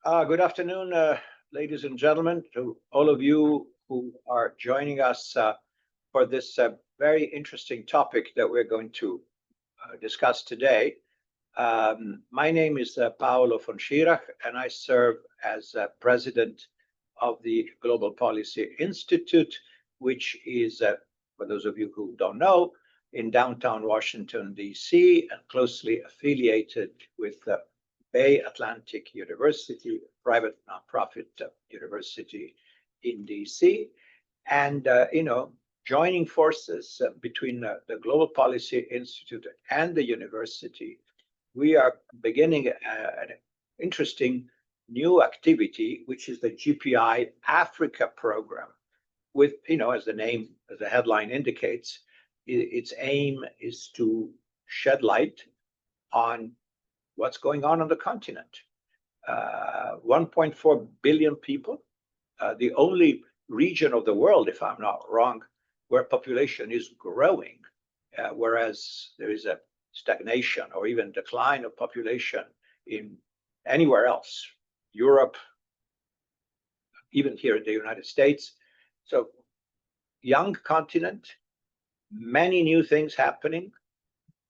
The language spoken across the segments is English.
Good afternoon, ladies and gentlemen, to all of you who are joining us for this very interesting topic that we're going to discuss today. My name is Paolo von Schirach, and I serve as president of the Global Policy Institute, which is, for those of you who don't know, in downtown Washington, D.C., and closely affiliated with Bay Atlantic University, a private nonprofit university in DC. And, joining forces between the Global Policy Institute and the university, we are beginning an interesting new activity, which is the GPI Africa program. With, as the headline indicates, its aim is to shed light on what's going on the continent. 1.4 billion people, the only region of the world, if I'm not wrong, where population is growing, whereas there is a stagnation or even decline of population in anywhere else, Europe, even here in the United States. So young continent, many new things happening,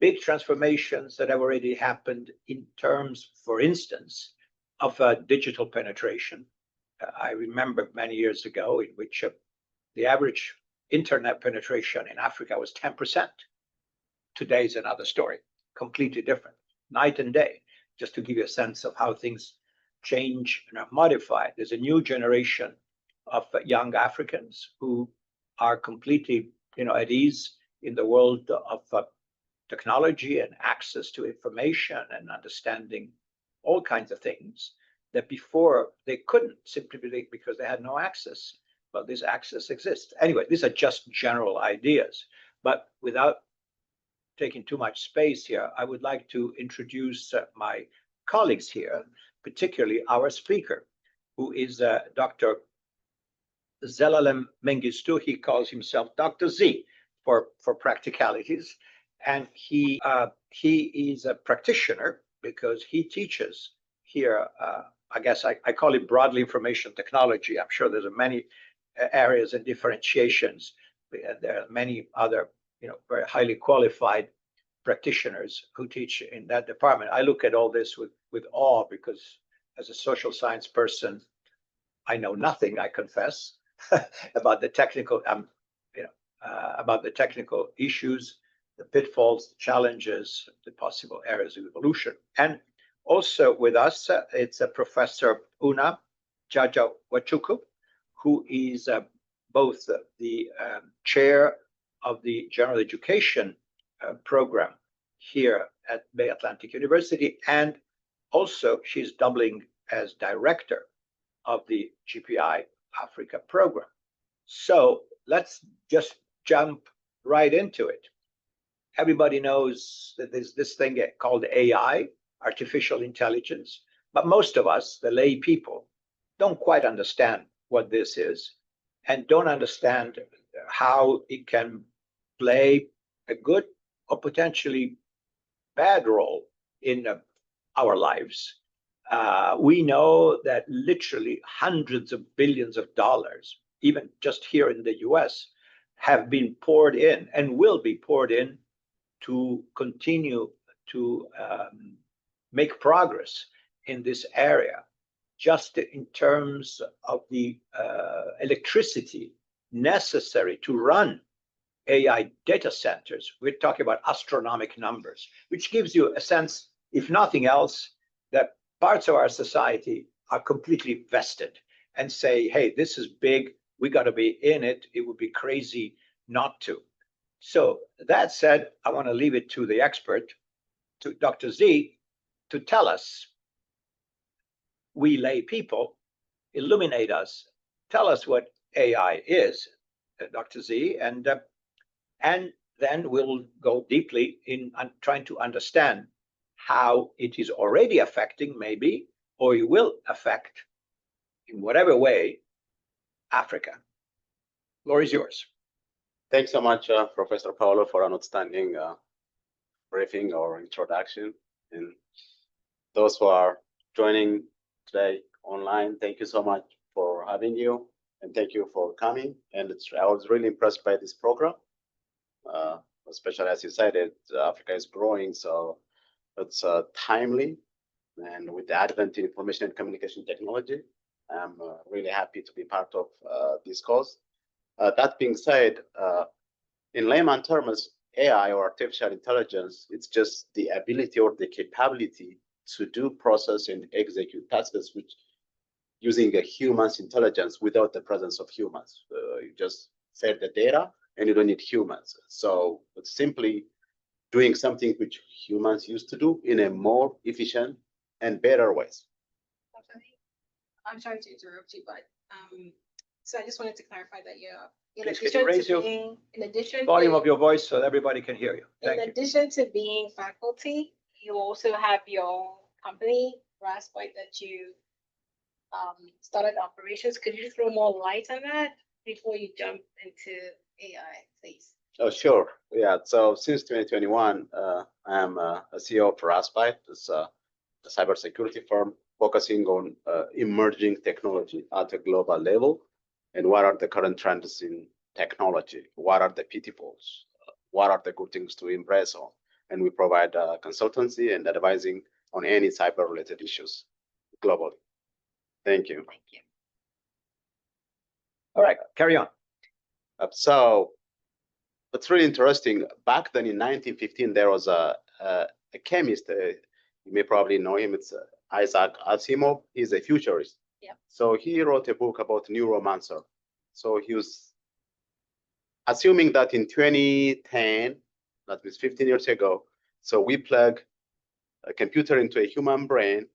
big transformations that have already happened in terms, for instance, of digital penetration. I remember many years ago in which the average internet penetration in Africa was 10%. Today's another story, completely different, night and day, just to give you a sense of how things change and are modified. There's a new generation of young Africans who are completely, at ease in the world of technology and access to information and understanding all kinds of things that before they couldn't, simply because they had no access. But this access exists. Anyway, these are just general ideas. But without taking too much space here, I would like to introduce my colleagues here, particularly our speaker, who is Dr. Zelalem Mengistu. He calls himself Dr. Z for practicalities. And he is a practitioner because he teaches here, I guess I call it broadly information technology. I'm sure there's many areas and differentiations. There are many other, very highly qualified practitioners who teach in that department. I look at all this with awe because as a social science person, I know nothing, I confess, about the technical, about the technical issues, the pitfalls, the challenges, the possible areas of evolution. And also with us, it's a Professor Una Jajawachuku, who is both the chair of the general education program here at Bay Atlantic University, and also she's doubling as director of the GPI Africa program. So let's just jump right into it. Everybody knows that there's this thing called AI, artificial intelligence, but most of us, the lay people, don't quite understand what this is and don't understand how it can play a good or potentially bad role in our lives. We know that literally hundreds of billions of dollars, even just here in the US, have been poured in and will be poured in to continue to make progress in this area, just in terms of the electricity necessary to run AI data centers. We're talking about astronomical numbers, which gives you a sense, if nothing else, that parts of our society are completely vested and say, hey, this is big, we got to be in it. It would be crazy not to. So that said, I want to leave it to the expert, to Dr. Z, to tell us, we lay people, illuminate us, tell us what AI is, Dr. Z, and then we'll go deeply in trying to understand how it is already affecting, maybe, or it will affect, in whatever way, Africa. Floor is yours. Thanks so much, Professor Paolo, for an outstanding briefing or introduction. And those who are joining today, online. Thank you so much for having you, and thank you for coming. And I was really impressed by this program, especially as you said, Africa is growing, so it's timely. And with the advent in information and communication technology, I'm really happy to be part of this course. That being said, in layman terms, AI or artificial intelligence, it's just the ability or the capability to do, process, and execute tasks which using a human's intelligence without the presence of humans. You just fed the data and you don't need humans. So it's simply doing something which humans used to do in a more efficient and better ways. I'm sorry to interrupt you, but so I just wanted to clarify that Please, can you raise your volume of your voice so everybody can hear you? In addition to being faculty, you also have your own company, Raspoint, that you started operations. Could you throw more light on that before you jump into AI, please? Oh, sure. Yeah. So since 2021, I'm a CEO for Raspoint. It's a cybersecurity firm focusing on emerging technology at a global level. And what are the current trends in technology? What are the pitfalls? What are the good things to embrace on? And we provide consultancy and advising on any cyber-related issues globally. Thank you. Thank you. All right, carry on. So it's really interesting. Back then in 1915, there was a chemist. You may probably know him. It's Isaac Asimov. He's a futurist. Yeah. So he wrote a book about neuromancer. So he was assuming that in 2010, that was 15 years ago, so we plug a computer into a human brain,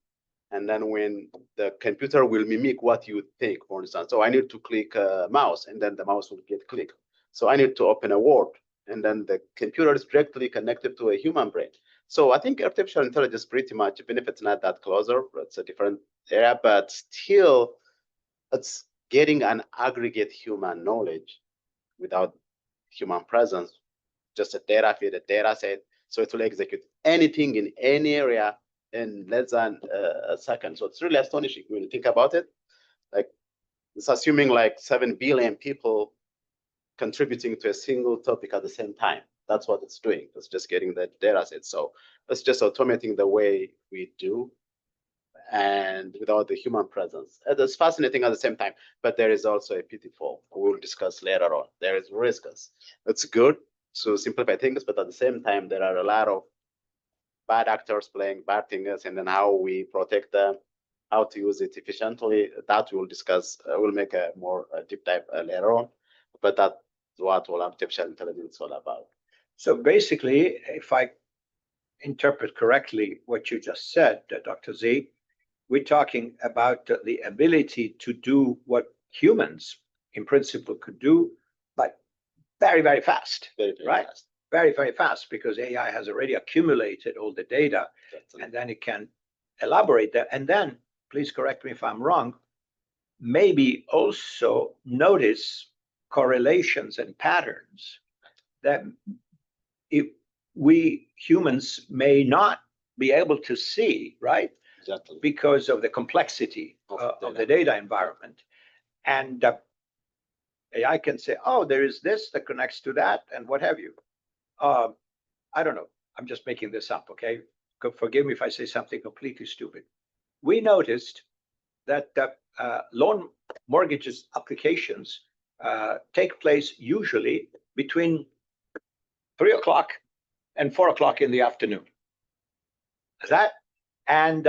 and then when the computer will mimic what you think, for instance. So I need to click a mouse, and then the mouse will get clicked. So I need to open a Word, and then the computer is directly connected to a human brain. So I think artificial intelligence pretty much, even if it's not that closer, it's a different area, but still it's getting an aggregate human knowledge without human presence, just a data feed, a data set. So it will execute anything in any area in less than a second. So it's really astonishing when you think about it. Like it's assuming like 7 billion people contributing to a single topic at the same time. That's what it's doing. It's just getting the data set. So it's just automating the way we do and without the human presence. It's fascinating at the same time, but there is also a pitfall we'll discuss later on. There is risks. It's good to simplify things, but at the same time, there are a lot of bad actors playing bad things, and then how we protect them, how to use it efficiently. That we'll discuss. We'll make a more deep dive later on, but that's what all artificial intelligence is all about. So basically, if I interpret correctly what you just said, Dr. Z, we're talking about the ability to do what humans in principle could do, but very, very fast, very right? Fast. Very, very fast, because AI has already accumulated all the data, and then it can elaborate that. And then, please correct me if I'm wrong, maybe also notice correlations and patterns that if we humans may not be able to see, right? Exactly. Because of the complexity of the data environment. And AI can say, oh, there is this that connects to that, and what have you. I don't know. I'm just making this up, okay? Forgive me if I say something completely stupid. We noticed that loan mortgages applications take place usually between 3 o'clock and 4 o'clock in the afternoon. That and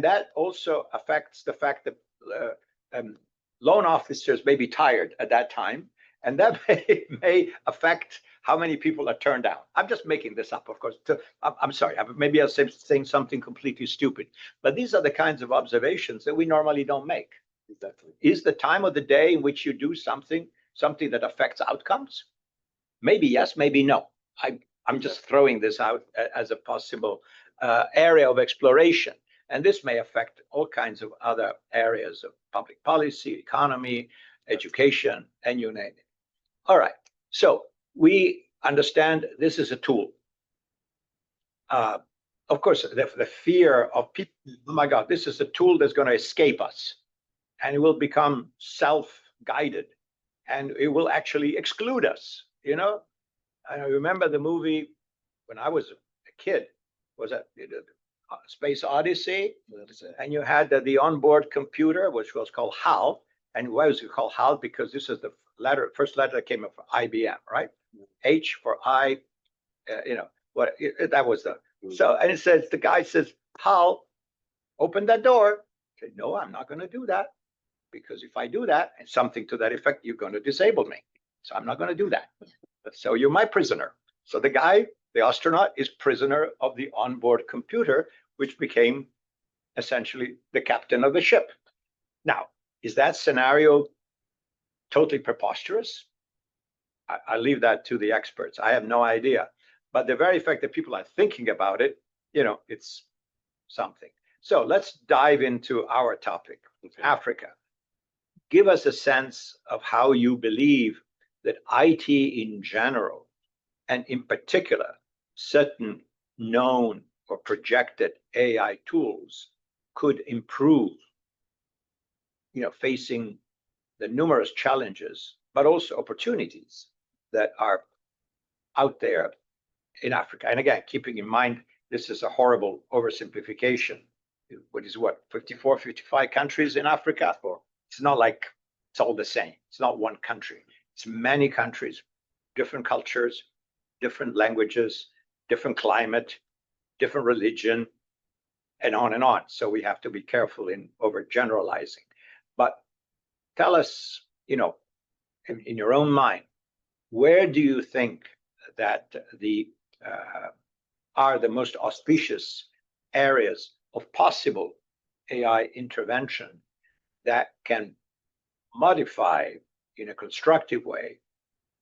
that also affects the fact that loan officers may be tired at that time, and that may affect how many people are turned down. I'm just making this up, of course. I'm sorry, maybe I'm saying something completely stupid, but these are the kinds of observations that we normally don't make. Exactly. Is the time of the day in which you do something that affects outcomes? Maybe yes, maybe no. I'm just throwing this out as a possible area of exploration. And this may affect all kinds of other areas of public policy, economy, education, and you name it. All right, so we understand this is a tool. of course, the fear of people, oh my God, this is a tool that's going to escape us and it will become self-guided and it will actually exclude us, you know? I remember the movie when I was a kid, was that Space Odyssey? And you had the onboard computer, which was called HAL. And why was it called HAL? Because this is the first letter that came up from IBM, right? H for I, that was the, so, and it says, the guy says, HAL, open that door. I said, no, I'm not going to do that. Because if I do that, and something to that effect, you're going to disable me. So I'm not going to do that. So you're my prisoner. So the guy, the astronaut, is prisoner of the onboard computer, which became essentially the captain of the ship. Now, is that scenario totally preposterous? I leave that to the experts. I have no idea. But the very fact that people are thinking about it, it's something. So let's dive into our topic, Africa. Give us a sense of how you believe that IT in general, and in particular, certain known or projected AI tools could improve, facing the numerous challenges, but also opportunities that are out there in Africa. And again, keeping in mind, this is a horrible oversimplification. What is 54, 55 countries in Africa? It's not like it's all the same. It's not one country. It's many countries, different cultures, different languages, different climate, different religion, and on and on. So we have to be careful in overgeneralizing. But tell us, in your own mind, where do you think that are the most auspicious areas of possible AI intervention that can modify in a constructive way,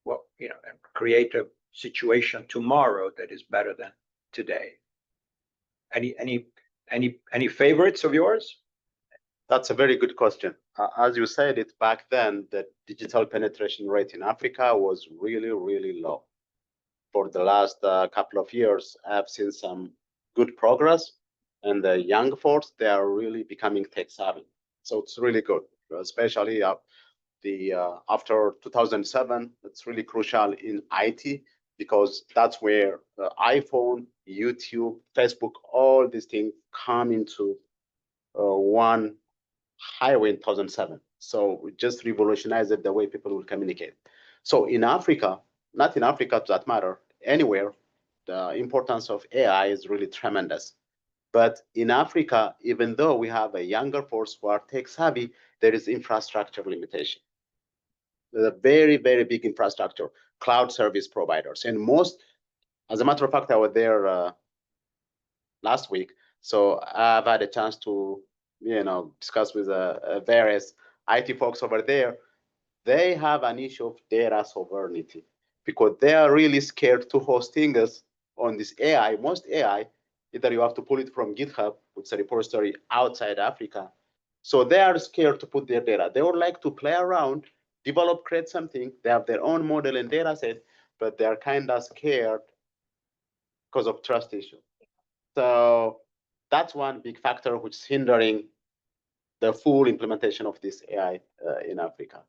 and create a situation tomorrow that is better than today? Any favorites of yours? That's a very good question. As you said it back then, the digital penetration rate in Africa was really, really low. For the last couple of years, I've seen some good progress, and the young folks, they are really becoming tech savvy. So it's really good, especially after 2007. It's really crucial in IT because that's where iPhone, YouTube, Facebook, all these things come into one highway in 2007. So we just revolutionized the way people will communicate. So in Africa, not in Africa to that matter, anywhere, the importance of AI is really tremendous. But in Africa, even though we have a younger force who are tech savvy, there is infrastructure limitation. There's a very, very big infrastructure, cloud service providers. And most, as a matter of fact, I was there last week. So I've had a chance to, discuss with various IT folks over there. They have an issue of data sovereignty because they are really scared to host things on this AI. Most AI, either you have to pull it from GitHub, which is a repository outside Africa. So they are scared to put their data. They would like to play around, develop, create something. They have their own model and data set, but they're kind of scared because of trust issue. So that's one big factor which is hindering the full implementation of this AI in Africa.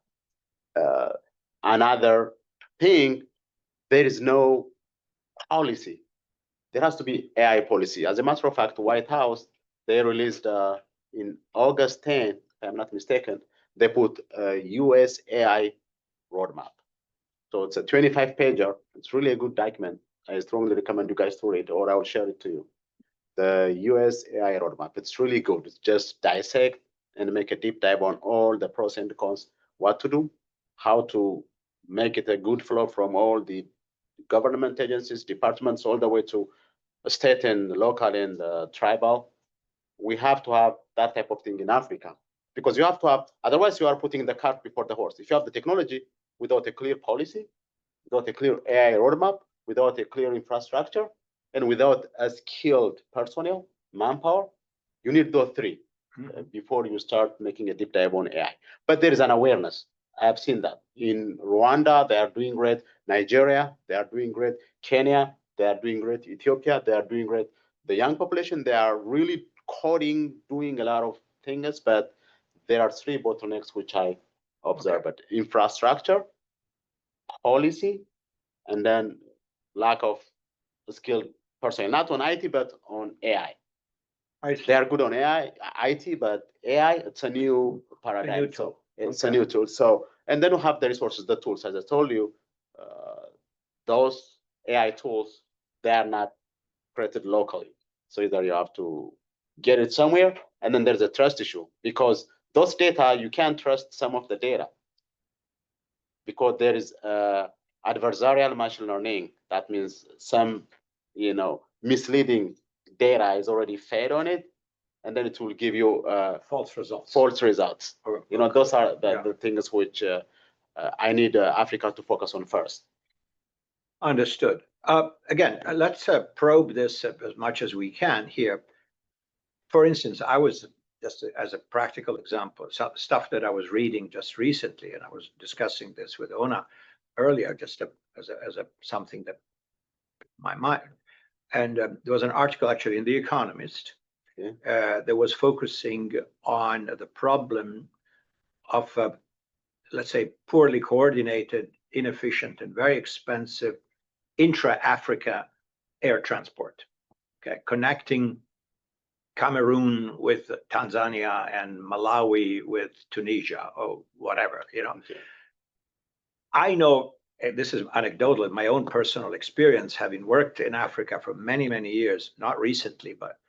Another thing, there is no policy. There has to be AI policy. As a matter of fact, White House, they released in August 10, if I'm not mistaken, they put a US AI roadmap. So it's a 25-pager. It's really a good document. I strongly recommend you guys to read, or I will share it to you. The US AI roadmap. It's really good. It's just dissect and make a deep dive on all the pros and cons, what to do, how to make it a good flow from all the government agencies, departments, all the way to state and local and tribal. We have to have that type of thing in Africa because you have to have, otherwise you are putting the cart before the horse. If you have the technology without a clear policy, without a clear AI roadmap, without a clear infrastructure, and without a skilled personnel, manpower, you need those three before you start making a deep dive on AI. But there is an awareness. I have seen that. In Rwanda, they are doing great. Nigeria, they are doing great. Kenya, they are doing great. Ethiopia, they are doing great. the young population, they are really coding, doing a lot of things, but there are three bottlenecks which I observe: but infrastructure, policy, and then lack of skilled personnel, not on IT, but on AI. They are good on AI, IT, but AI, it's a new paradigm. A new tool. It's a new tool. So, and then we have the resources, the tools, as I told you, those AI tools, they are not created locally. So either you have to get it somewhere, and then there's a trust issue, because those data, you can't trust some of the data, because there is adversarial machine learning. That means some, misleading data is already fed on it, and then it will give you false results. Those are the things which I need Africa to focus on first. Understood. Again, let's probe this as much as we can here. For instance, I was, just as a practical example, stuff that I was reading just recently, and I was discussing this with Ona earlier, just as something that my mind. And there was an article actually in The Economist that was focusing on the problem of, let's say, poorly coordinated, inefficient, and very expensive intra-Africa air transport, connecting Cameroon with Tanzania and Malawi with Tunisia or whatever, I know, this is anecdotal, in my own personal experience, having worked in Africa for many, many years, not recently, but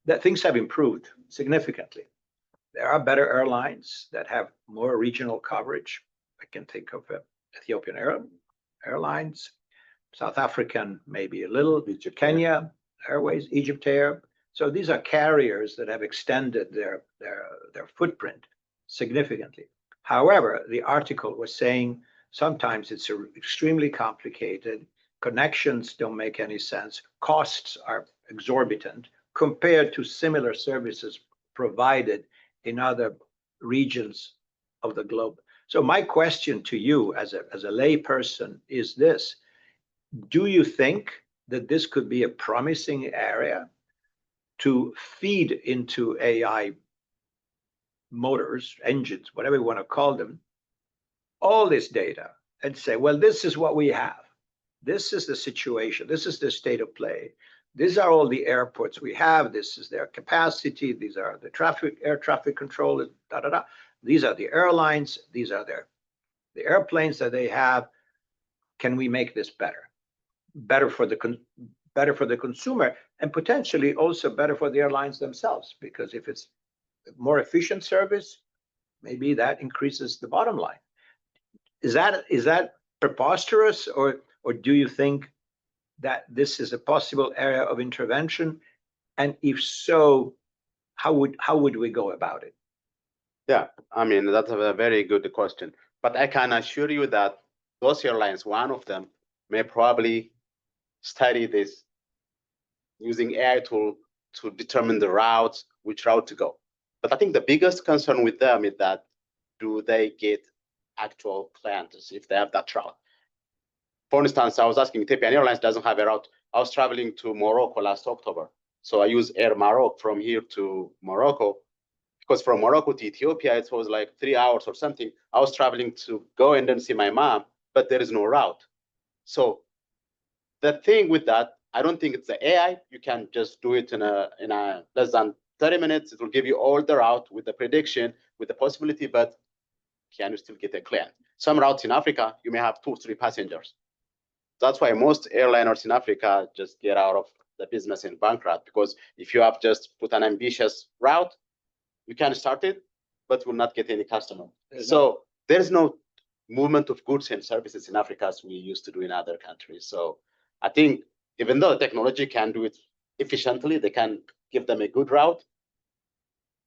that things have improved significantly. There are better airlines that have more regional coverage. I can think of Ethiopian Airlines, South African, maybe a little, Kenya Airways, Egypt Air. So these are carriers that have extended their footprint significantly. However, the article was saying sometimes it's extremely complicated. Connections don't make any sense. Costs are exorbitant compared to similar services provided in other regions of the globe. So my question to you as a lay person is this: do you think that this could be a promising area to feed into AI motors, engines, whatever you want to call them, all this data and say, well, this is what we have. This is the situation. This is the state of play. These are all the airports we have. This is their capacity. These are the air traffic controllers, These are the airlines. These are the airplanes that they have. Can we make this better? Better for the consumer, and potentially also better for the airlines themselves, because if it's more efficient service, maybe that increases the bottom line. Is that preposterous, or do you think that this is a possible area of intervention? And if so, how would we go about it? Yeah, I mean, that's a very good question. But I can assure you that those airlines, one of them, may probably study this using AI tool to determine the routes, which route to go. But I think the biggest concern with them is that, do they get actual clients if they have that route? For instance, I was asking, Ethiopian Airlines doesn't have a route. I was traveling to Morocco last October. So I use Air Maroc from here to Morocco, because from Morocco to Ethiopia, it was like 3 hours or something. I was traveling to go and then see my mom, but there is no route. So the thing with that, I don't think it's the AI. You can just do it in a less than 30 minutes. It will give you all the route with the prediction, with the possibility, but can you still get a client? Some routes in Africa, you may have 2 or 3 passengers. That's why most airliners in Africa just get out of the business in bankrupt, because if you have just put an ambitious route, you can start it, but will not get any customer. So there's no movement of goods and services in Africa as we used to do in other countries. So I think even though the technology can do it efficiently, they can give them a good route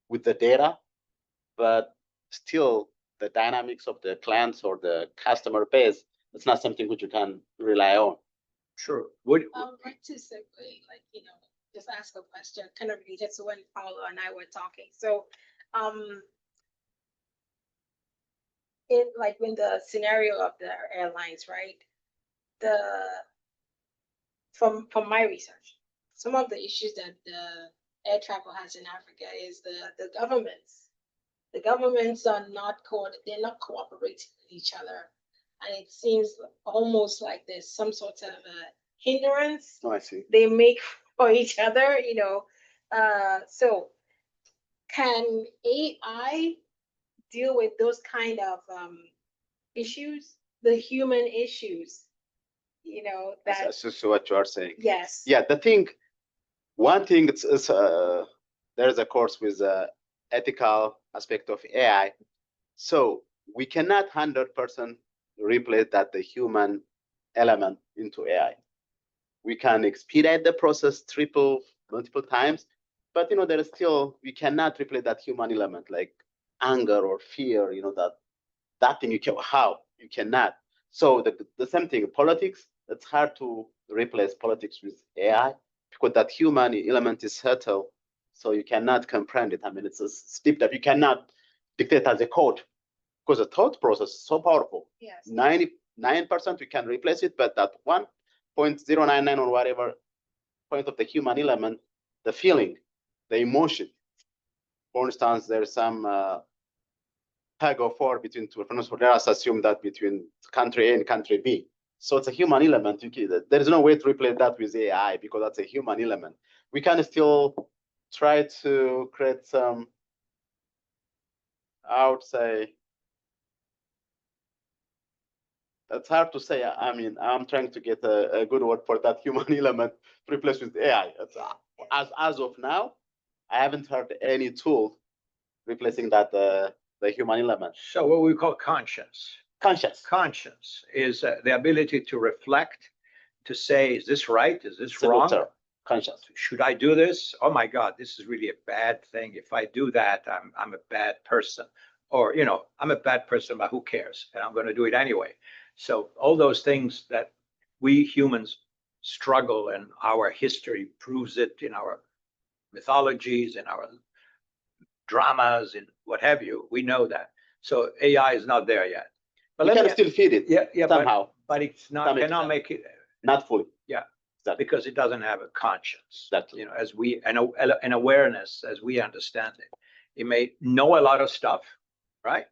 with the data, but still the dynamics of the clients or the customer base, it's not something which you can rely on. Sure. Like to segue, just ask a question kind of related to when Paulo and I were talking. So, when the scenario of the airlines, right? From my research, some of the issues that the air travel has in Africa is the governments. The governments are they're not cooperating with each other. And it seems almost like there's some sort of a hindrance Oh, I see. they make for each other, so can AI deal with those kind of issues, the human issues, that That's just what you are saying. yes. Yeah, one thing is there's a course with ethical aspect of AI. So we cannot 100% replace the human element into AI. We can expedite the process multiple times, but there is still, we cannot replace that human element like anger or fear. That thing you cannot. So the same thing, politics. It's hard to replace politics with AI because that human element is subtle, so you cannot comprehend it. I mean, it's a step that you cannot dictate as a code because the thought process is so powerful. Yes. 99% we can replace it, but that 1.099 or whatever point of the human element, the feeling, the emotion. For instance, there's some tug of war between two. Let us assume that between country A and country B. So it's a human element. There is no way to replace that with AI because that's a human element. We can still try to create some, I would say, that's hard to say. I mean, I'm trying to get a good word for that human element replaced with AI. As of now, I haven't heard any tool replacing that the human element. So what we call conscience. Conscience is the ability to reflect, to say, is this right? Is this wrong? Conscience. Should I do this? Oh my God, this is really a bad thing. If I do that, I'm a bad person. Or, I'm a bad person, but who cares? And I'm going to do it anyway. So all those things that we humans struggle, and our history proves it in our mythologies, in our dramas, in what have you, we know that. So AI is not there yet. But you can still feed it. Yeah, somehow. But it's not, cannot make it. Not fully. Yeah. Exactly. Because it doesn't have a conscience. Exactly. As we, an awareness as we understand it. It may know a lot of stuff, right?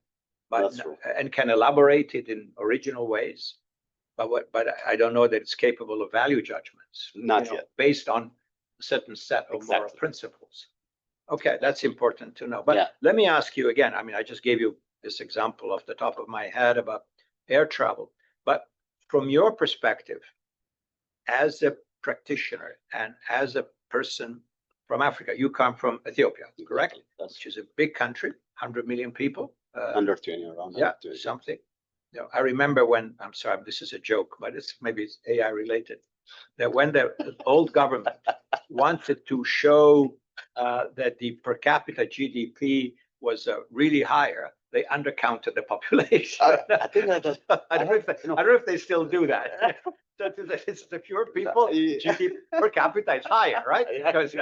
But and can elaborate it in original ways. But I don't know that it's capable of value judgments. Not yet. Based on a certain set of moral principles. Okay, that's important to know. But let me ask you again. I mean, I just gave you this example off the top of my head about air travel. But from your perspective, as a practitioner and as a person from Africa, you come from Ethiopia, correct? Which is a big country, 100 million people. Under 20, around. Yeah, 20. Something. I remember when, I'm sorry, this is a joke, but maybe it's AI related, that when the old government wanted to show that the per capita GDP was really higher, they undercounted the population. I think I don't know if they still do that. It's the fewer people, GDP per capita is higher, right? Because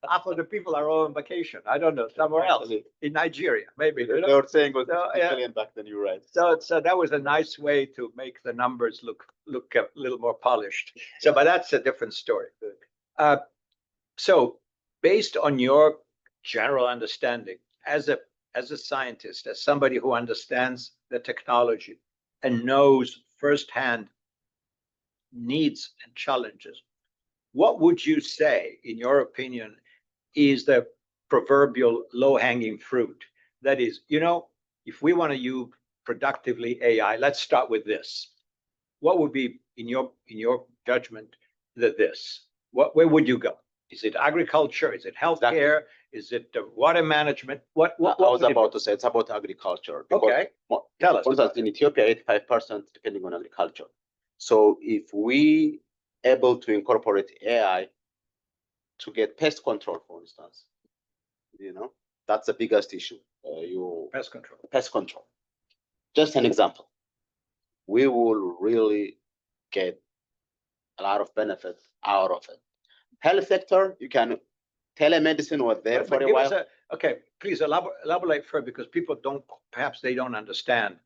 half of the people are all on vacation. I don't know, somewhere else, in Nigeria, maybe. They were saying was million back then, you're right. So that was a nice way to make the numbers look a little more polished. So, but that's a different story. So based on your general understanding, as a scientist, as somebody who understands the technology and knows firsthand needs and challenges, what would you say, in your opinion, is the proverbial low-hanging fruit? That is, if we want to use productively AI, let's start with this. What would be, in your judgment, this? Where would you go? Is it agriculture? Is it healthcare? Is it water management? What I was about to say it's about agriculture. Okay, tell us. For instance, in Ethiopia, 85% depending on agriculture. So if we able to incorporate AI to get pest control, for instance, that's the biggest issue. Pest control. Just an example. We will really get a lot of benefit out of it. Health sector, you can telemedicine was there for a while. Okay, please elaborate further, because people perhaps they don't understand.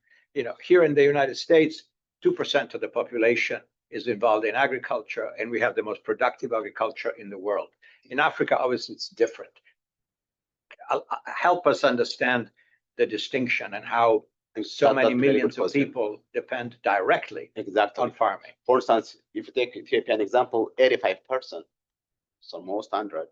Here in the United States, 2% of the population is involved in agriculture, and we have the most productive agriculture in the world. In Africa, obviously, it's different. Help us understand the distinction and how so many millions of people depend directly on farming. For instance, if you take Ethiopian example, 85%, so almost 100,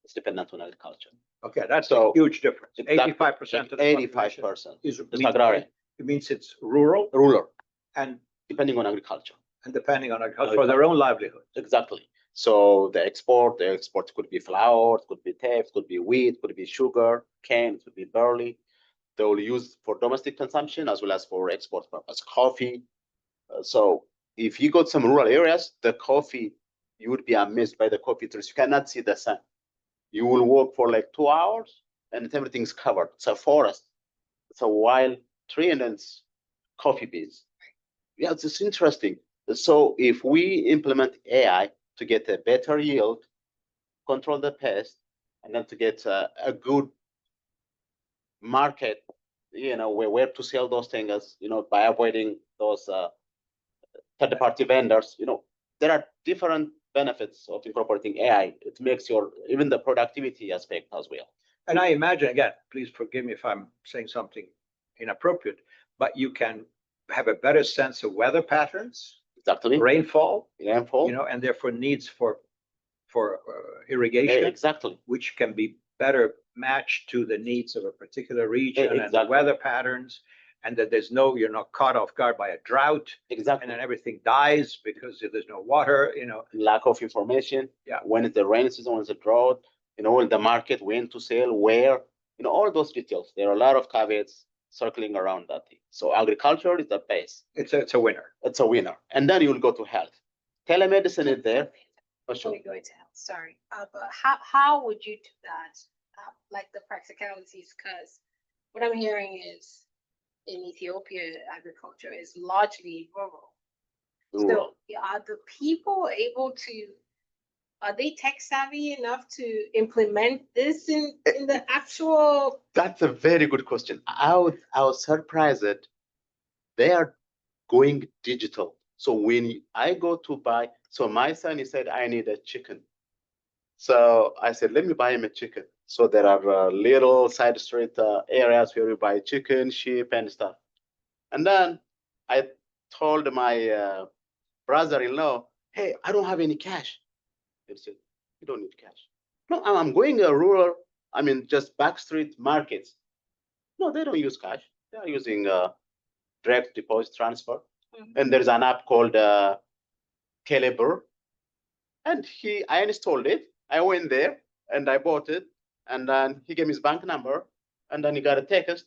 is dependent on agriculture. Okay, that's a huge difference. 85% of the 85% is agrarian. It means it's rural. Rural. And depending on agriculture. And depending on agriculture for their own livelihood. Exactly. So the export could be flour, it could be teff, could be wheat, could be sugar, cane, it could be barley. They will use for domestic consumption as well as for export purpose. Coffee. So if you go to some rural areas, the coffee, you would be amazed by the coffee trees. You cannot see the sun. You will walk for like 2 hours and everything's covered. It's a forest. It's a wild tree and it's coffee beans. Yeah, it's interesting. So if we implement AI to get a better yield, control the pest, and then to get a good market, where to sell those things, by avoiding those third-party vendors, there are different benefits of incorporating AI. It makes even the productivity aspect as well. And I imagine, again, please forgive me if I'm saying something inappropriate, but you can have a better sense of weather patterns, exactly, rainfall, and therefore needs for irrigation, exactly, which can be better matched to the needs of a particular region and the weather patterns, and that you're not caught off guard by a drought, and then everything dies because there's no water, lack of information. Yeah. When it's the rainy season, when it's a drought, in the market, when to sell, where, all those details. There are a lot of caveats circling around that thing. So agriculture is the base. It's a winner. It's a winner. And then you'll go to health. Telemedicine is there. Before we go into health, sorry. But how would you do that? Like the practicalities, because what I'm hearing is in Ethiopia, agriculture is largely rural. So are the people able to, are they tech savvy enough to implement this in the actual? That's a very good question. I was surprised that they are going digital. So when I go to buy, so my son, he said, I need a chicken. So I said, let me buy him a chicken. So there are little side street areas where we buy chicken, sheep, and stuff. And then I told my brother-in-law, hey, I don't have any cash. He said, you don't need cash. No, I'm going rural, just backstreet markets. No, they don't use cash. They are using direct deposit transfer. And there's an app called Telebur. And I installed it. I went there and I bought it. And then he gave me his bank number. And then he got a text.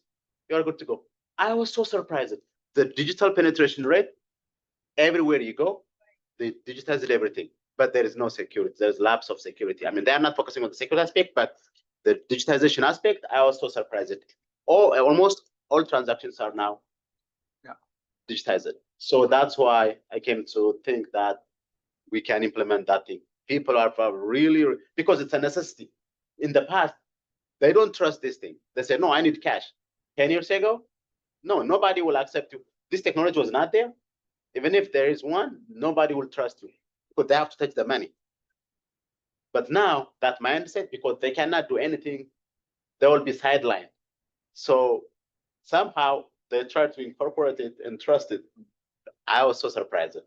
You're good to go. I was so surprised. The digital penetration rate, everywhere you go, they digitized everything. But there is no security. There's lapse of security. They are not focusing on the security aspect, but the digitization aspect, I was so surprised. Almost all transactions are now digitized. So that's why I came to think that we can implement that thing. People are really, because it's a necessity. In the past, they don't trust this thing. They say, no, I need cash. 10 years ago, no, nobody will accept you. This technology was not there. Even if there is one, nobody will trust you because they have to touch the money. But now that mindset, because they cannot do anything, they will be sidelined. So somehow they try to incorporate it and trust it. I was so surprised.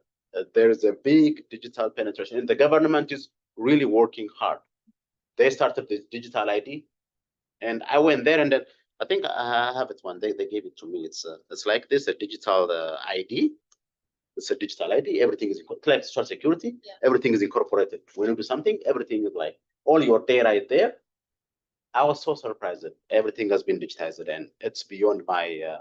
There is a big digital penetration, and the government is really working hard. They started this digital ID, and I went there, and then I think I have it one day. They gave it to me. It's like this, a digital ID. It's a digital ID. Everything is like social security. Yeah. Everything is incorporated. When you do something, everything is like all your data is there. I was so surprised that everything has been digitized, and it's beyond my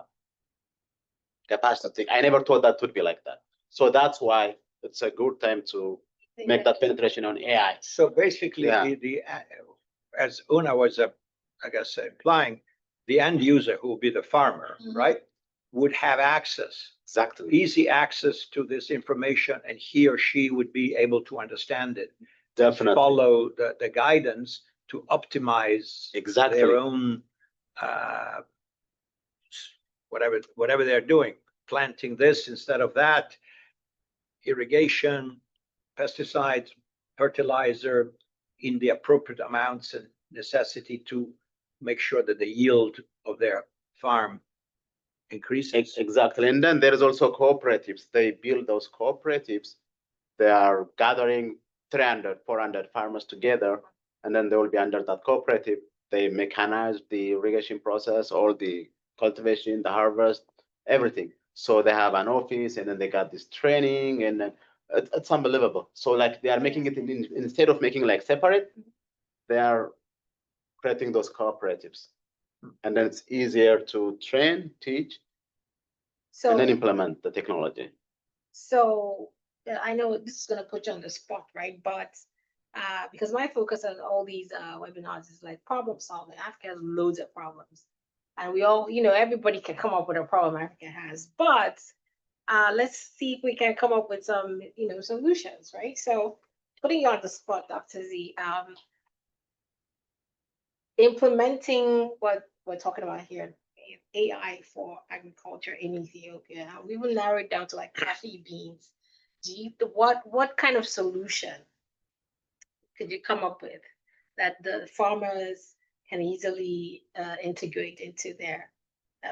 capacity. I never thought that would be like that. So that's why it's a good time to make that penetration on AI. So basically, as Una was, I guess, implying, the end user, who will be the farmer, right, would have access, easy access to this information, and he or she would be able to understand it, definitely follow the guidance to optimize their own whatever they're doing, planting this instead of that. irrigation, pesticides, fertilizer in the appropriate amounts and necessity to make sure that the yield of their farm increases. Exactly. And then there is also cooperatives. They build those cooperatives. They are gathering 300, 400 farmers together, and then they will be under that cooperative. They mechanize the irrigation process, all the cultivation, the harvest, everything. So they have an office, and then they got this training, and then it's unbelievable. So like they are making it instead of making like separate, they are creating those cooperatives, and then it's easier to train, teach, and then implement the technology. So I know this is going to put you on the spot, right? But because my focus on all these webinars is like problem solving. Africa has loads of problems, and we all, everybody can come up with a problem Africa has. But let's see if we can come up with some, solutions, right? So putting you on the spot, Dr. Z, implementing what we're talking about here, AI for agriculture in Ethiopia. We will narrow it down to like coffee beans. What kind of solution could you come up with that the farmers can easily integrate into their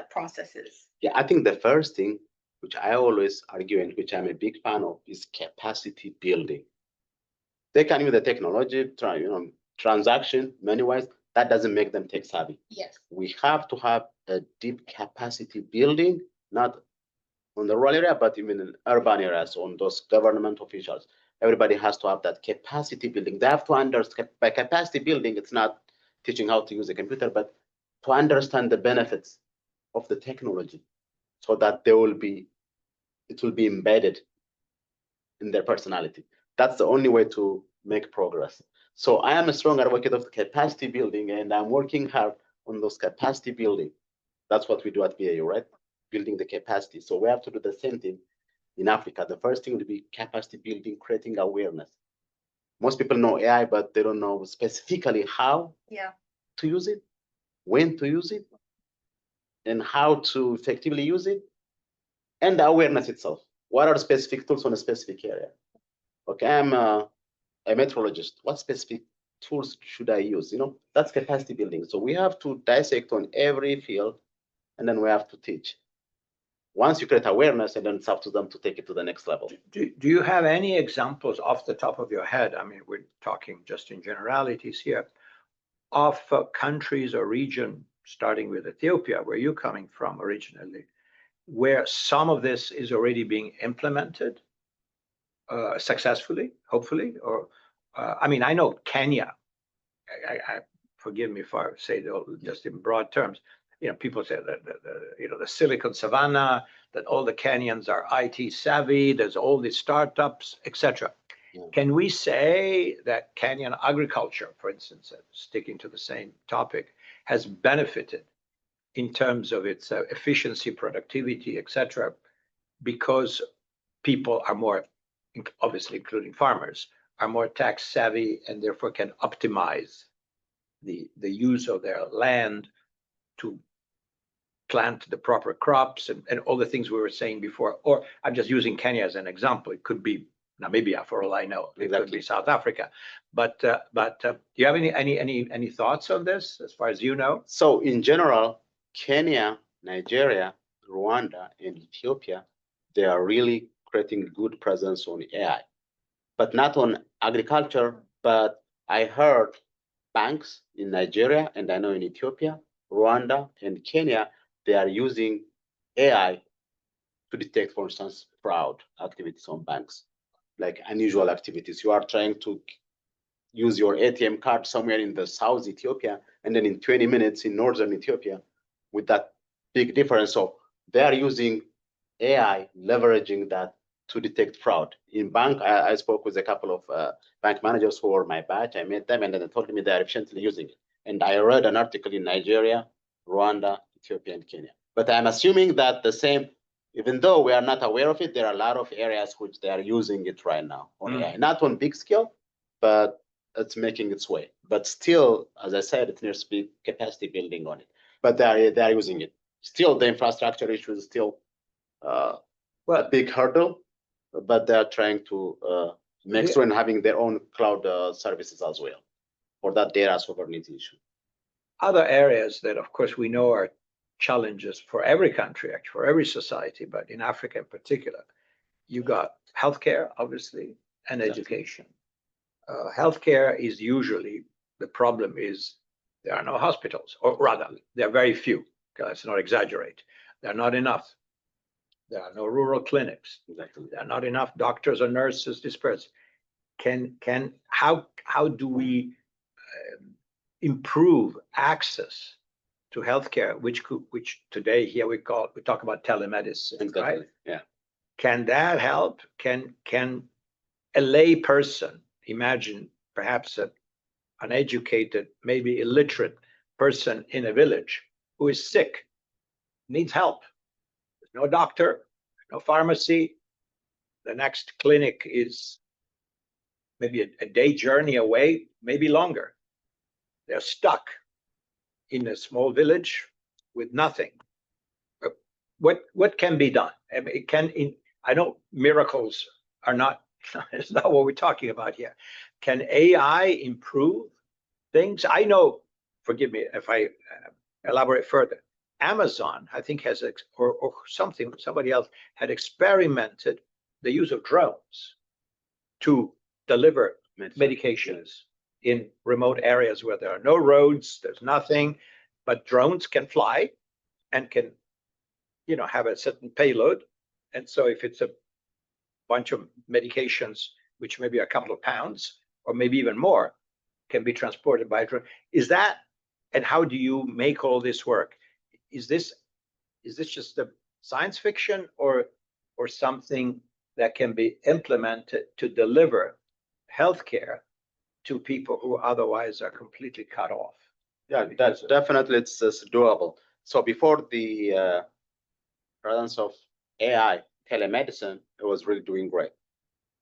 processes? Yeah, I think the first thing, which I always argue and which I'm a big fan of, is capacity building. They can use the technology, transaction, money-wise. That doesn't make them tech savvy. Yes. We have to have a deep capacity building, not on the rural area, but even in urban areas, on those government officials. Everybody has to have that capacity building. They have to understand, by capacity building, it's not teaching how to use a computer, but to understand the benefits of the technology so that it will be embedded in their personality. That's the only way to make progress. So I am a strong advocate of capacity building, and I'm working hard on those capacity building. That's what we do at BAU, right? Building the capacity. So we have to do the same thing in Africa. The first thing will be capacity building, creating awareness. Most people know AI, but they don't know specifically how to use it, when to use it, and how to effectively use it, and the awareness itself. What are specific tools on a specific area? Okay, I'm a meteorologist. What specific tools should I use? That's capacity building. So we have to dissect on every field, and then we have to teach. Once you create awareness, and then it's up to them to take it to the next level. Do you have any examples off the top of your head? I mean, we're talking just in generalities here, of countries or region, starting with Ethiopia, where you're coming from originally, where some of this is already being implemented successfully, hopefully, or I mean, I know Kenya. Forgive me if I say just in broad terms. People say that the Silicon Savannah, that all the Kenyans are IT savvy. There's all these startups, etc. Can we say that Kenyan agriculture, for instance, sticking to the same topic, has benefited in terms of its efficiency, productivity, etc., because people are more, obviously including farmers, are more tax savvy and therefore can optimize the use of their land to plant the proper crops and all the things we were saying before? Or I'm just using Kenya as an example. It could be Namibia, for all I know. It could be South Africa. But do you have any thoughts on this, as far as you know? So in general, Kenya, Nigeria, Rwanda, and Ethiopia, they are really creating good presence on AI, but not on agriculture. But I heard banks in Nigeria, and I know in Ethiopia, Rwanda, and Kenya, they are using AI to detect, for instance, fraud activities on banks, like unusual activities. You are trying to use your ATM card somewhere in the South Ethiopia, and then in 20 minutes in Northern Ethiopia, with that big difference. So they are using AI, leveraging that to detect fraud. In bank, I spoke with a couple of bank managers who were my batch. I met them, and then they told me they are efficiently using it. And I read an article in Nigeria, Rwanda, Ethiopia, and Kenya. But I'm assuming that the same, even though we are not aware of it, there are a lot of areas which they are using it right now on AI. Not on big scale, but it's making its way. But still, as I said, it needs to be capacity building on it. But they are using it. Still, the infrastructure issue is still a big hurdle. but they are trying to make sure and having their own cloud services as well for that data sovereignty issue. Other areas that, of course, we know are challenges for every country, actually, for every society, but in Africa in particular, you got healthcare, obviously, and education. Healthcare is usually, the problem is there are no hospitals, or rather, there are very few. Let's not exaggerate. There are not enough. There are no rural clinics. Exactly. There are not enough doctors or nurses dispersed. How do we improve access to healthcare, which today here we talk about telemedicine, Exactly. right? Yeah. Can that help? Can a lay person imagine perhaps an uneducated, maybe illiterate person in a village who is sick, needs help? There's no doctor, no pharmacy. The next clinic is maybe a day journey away, maybe longer. They're stuck in a small village with nothing. What can be done? I mean, I know miracles are not, it's not what we're talking about here. Can AI improve things? I know, forgive me if I elaborate further. Amazon, I think, has, or somebody else had experimented the use of drones to deliver medications in remote areas where there are no roads, there's nothing, but drones can fly and can, have a certain payload. And so if it's a bunch of medications, which may be a couple of pounds or maybe even more, can be transported by drone. Is that, and how do you make all this work? Is this just a science fiction or something that can be implemented to deliver healthcare to people who otherwise are completely cut off? Yeah, that's definitely it's doable. So before the presence of AI, telemedicine, it was really doing great.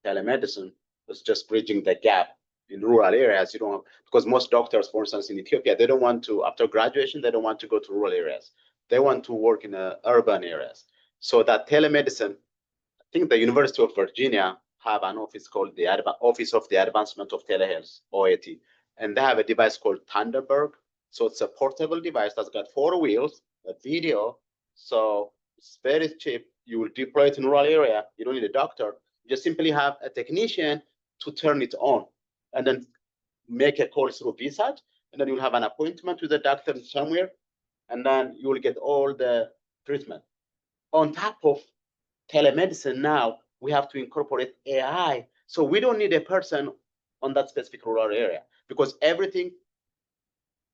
Telemedicine was just bridging the gap in rural areas. You don't, because most doctors, for instance, in Ethiopia, they don't want to, after graduation, they don't want to go to rural areas. They want to work in urban areas. So that telemedicine, I think the University of Virginia have an office called the Office of the Advancement of Telehealth, OAT, and they have a device called Thunderbird. So it's a portable device that's got 4 wheels, a video. So it's very cheap. You will deploy it in rural area. You don't need a doctor. You just simply have a technician to turn it on and then make a call through VSAT. And then you'll have an appointment with the doctor somewhere. And then you will get all the treatment. On top of telemedicine now, we have to incorporate AI. So we don't need a person on that specific rural area because everything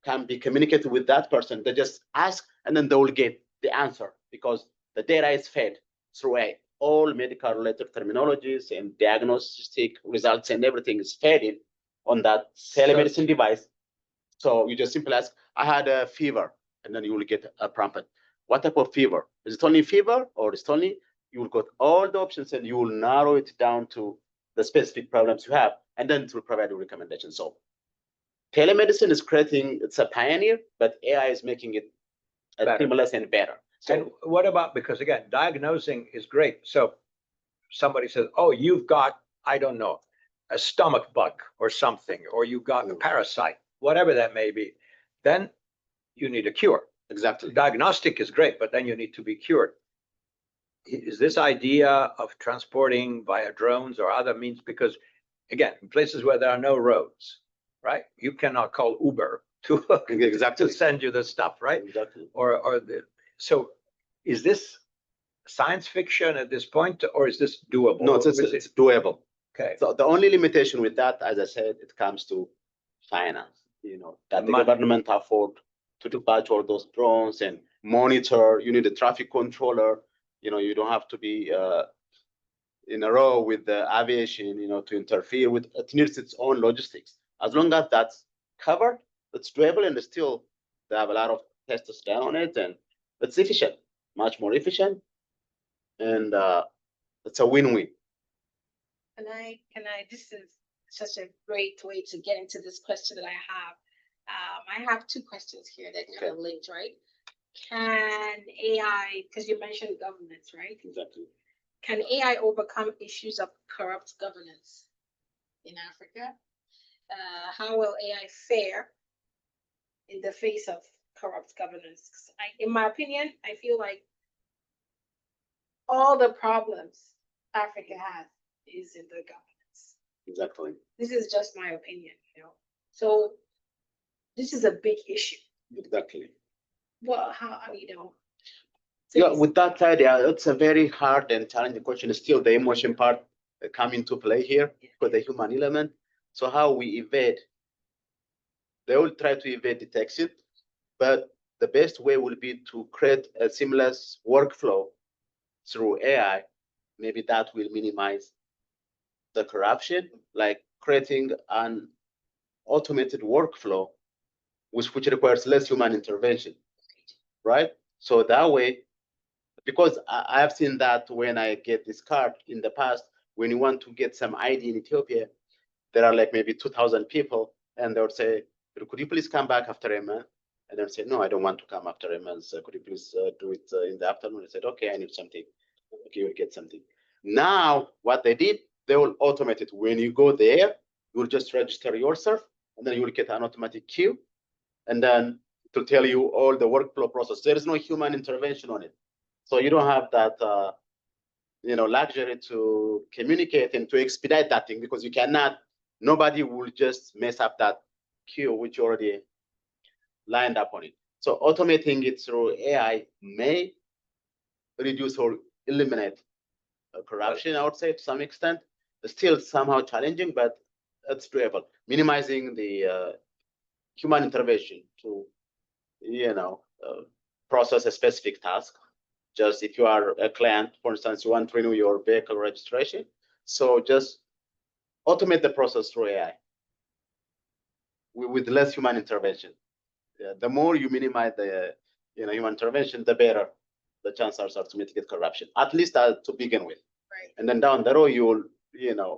can be communicated with that person. They just ask and then they will get the answer because the data is fed through AI. All medical related terminologies and diagnostic results and everything is fed in on that telemedicine device. So you just simply ask, I had a fever, and then you will get a prompt. What type of fever? Is it only fever or is it only, you will get all the options and you will narrow it down to the specific problems you have, and then it will provide you recommendations. So telemedicine is creating, it's a pioneer, but AI is making it seamless and better. So, and what about, because again, diagnosing is great. So somebody says, oh, you've got, I don't know, a stomach bug or something, or you've got a parasite, whatever that may be, then you need a cure. exactly. Diagnostic is great, but then you need to be cured. Is this idea of transporting via drones or other means? Because again, in places where there are no roads, right? You cannot call Uber to Exactly. to send you the stuff, right? Exactly. So is this science fiction at this point, or is this doable? No, it's doable. Okay. So the only limitation with that, as I said, it comes to finance. That the government afford to dispatch all those drones and monitor. You need a traffic controller. You don't have to be in a row with the aviation, to interfere with. It needs its own logistics. As long as that's covered, it's doable, and still they have a lot of tests done on it, and it's efficient, much more efficient, and it's a win-win. Can I, this is such a great way to get into this question that I have. I have 2 questions here that kind of linked, right? Can AI, because you mentioned governments, right? Exactly. can AI overcome issues of corrupt governance in Africa? How will AI fare in the face of corrupt governance? In my opinion, I feel like all the problems Africa has is in the governance. Exactly. This is just my opinion, you know. So this is a big issue. Exactly. Well, how, you know. Yeah, with that said, yeah, it's a very hard and challenging question. Still, the emotion part come into play here for the human element. So how we evade, they will try to evade detection, but the best way will be to create a seamless workflow through AI. Maybe that will minimize the corruption, like creating an automated workflow which requires less human intervention, right? So that way, because I have seen that when I get this card in the past, when you want to get some ID in Ethiopia, there are like maybe 2,000 people, and they would say, could you please come back after a month? And then say, no, I don't want to come after a month. Could you please do it in the afternoon? I said, okay, I need something. Okay, you'll get something. Now, what they did, they will automate it. When you go there, you'll just register yourself, and then you will get an automatic queue, and then to tell you all the workflow process. There is no human intervention on it. So you don't have that luxury to communicate and to expedite that thing, because you cannot, nobody will just mess up that queue which you already lined up on it. So automating it through AI may reduce or eliminate corruption, I would say, to some extent. It's still somehow challenging, but it's doable. Minimizing the human intervention to, process a specific task. Just if you are a client, for instance, you want to renew your vehicle registration, so just automate the process through AI with less human intervention. The more you minimize the human intervention, the better the chances are to mitigate corruption, at least to begin with. Right. And then down the road, you will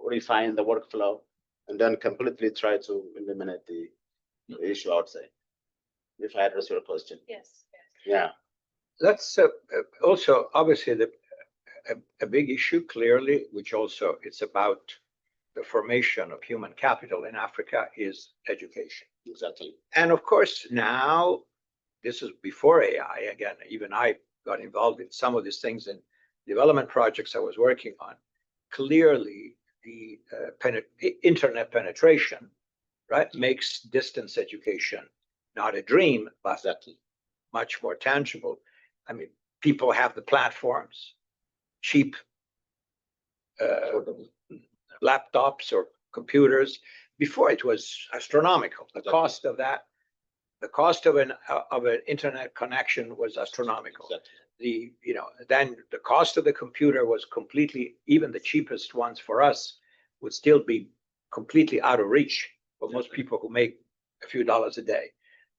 refine the workflow and then completely try to eliminate the issue, I would say, if I address your question. Yes. Yeah. That's also obviously a big issue, clearly, which also it's about the formation of human capital in Africa is education. Exactly. And of course, now, this is before AI, again, even I got involved in some of these things in development projects I was working on. Clearly, the internet penetration, right, makes distance education not a dream, but Exactly. much more tangible. I mean, people have the platforms, cheap laptops or computers. Before, it was astronomical. The cost of that, the cost of an internet connection was astronomical. Exactly. Then the cost of the computer was completely, even the cheapest ones for us would still be completely out of reach for most people who make a few dollars a day.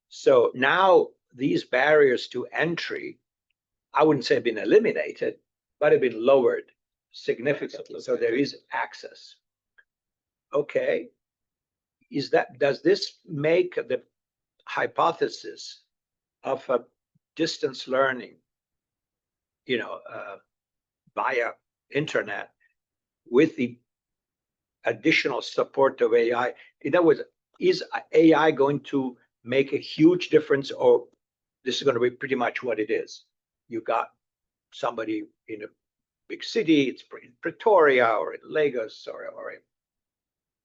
So now these barriers to entry, I wouldn't say have been eliminated, but have been lowered significantly. So there is access. Okay. Does this make the hypothesis of a distance learning, via internet with the additional support of AI? In other words, is AI going to make a huge difference, or this is going to be pretty much what it is? You got somebody in a big city, it's in Pretoria or in Lagos or in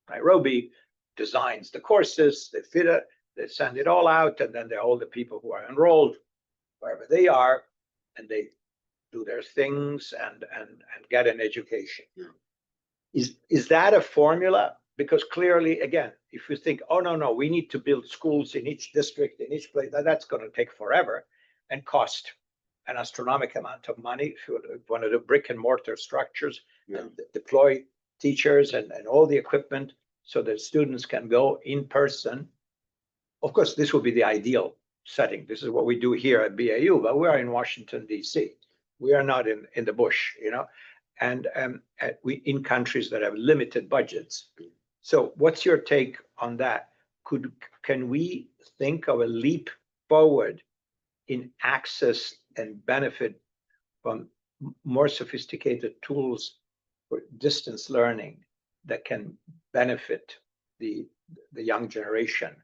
Nairobi, designs the courses, they fit it, they send it all out, and then there are all the people who are enrolled wherever they are, and they do their things and get an education. Yeah. Is that a formula? Because clearly, again, if you think, oh, no, we need to build schools in each district, in each place, that's going to take forever and cost an astronomical amount of money if you want to do brick and mortar structures. Yeah. And deploy teachers and all the equipment so that students can go in person. Of course, this would be the ideal setting. This is what we do here at BAU, but we are in Washington, D.C. We are not in the bush, and we in countries that have limited budgets. So what's your take on that? Can we think of a leap forward in access and benefit from more sophisticated tools for distance learning that can benefit the young generation